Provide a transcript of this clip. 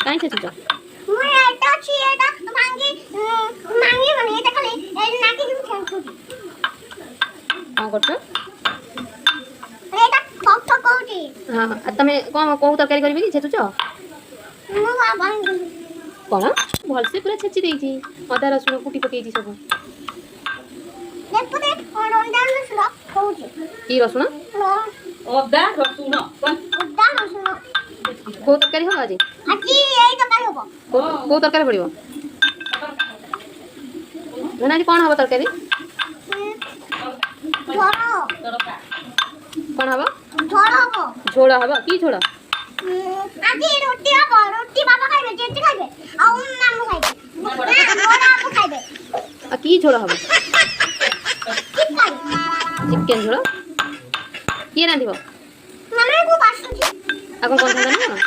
କାଇଁ ଛେଚୁଛ? ମୁଁ ଏଟା ଅଛି ଏଟା ଭାଙ୍ଗି ମାନେ ଏଟା ଖାଲି ନାକି ମୁଁ ଖେଳୁଛି। କଣ କରୁଛ? ଏଟା ଠକ୍ ଠକ୍ କରୁଛି। ହଁ ତମେ କଣ କୋଉ ତରକାରୀ କରିବି କି ଛେଚୁଛ? ମୁଁ ଭାଙ୍ଗି କଣ ଭଲସେ ପୁରା ଛେଚି ଦେଇଛି, ଅଦା ରସୁଣ କୁଟି ପକେଇଛି ସବୁ। ଦେଖୁଦେ ରଣ୍ଡା ରସୁଣ କହୁଛି। କି ରସୁଣ? ଅଦା ରସୁଣ ଅଦା ରସୁଣ। କୋଉ ତରକାରୀ ହବ ଆଜି? ଆଜି ଏଇ ତରକାରୀ ହବ। କୋଉ ତରକାରୀ ପଡ଼ିବ? ମାନେ ଆଜି କଣ ହବ ତରକାରୀ? ଝୋଳ। କଣ ହବ? ଝୋଳ ହବ। ଝୋଳ ହବ? କି ଝୋଳ? ଆଜି ରୁଟି ହବ। ରୁଟି ବାବା ଖାଇବେ, ଜେଜେ ଖାଇବେ, ଆଉ ମାମୁଁ ଖାଇବେ। ବଡ଼ ବାବୁ ଖାଇବେ। ଆଉ କି ଝୋଳ ହବ? ଚିକେନ। ଚିକେନ ଝୋଳ? କିଏ ରାନ୍ଧିବ? ମାମାକୁ ବାସୁଛି। ଆଉ କଣ କରିଥାନ୍ତା ନା?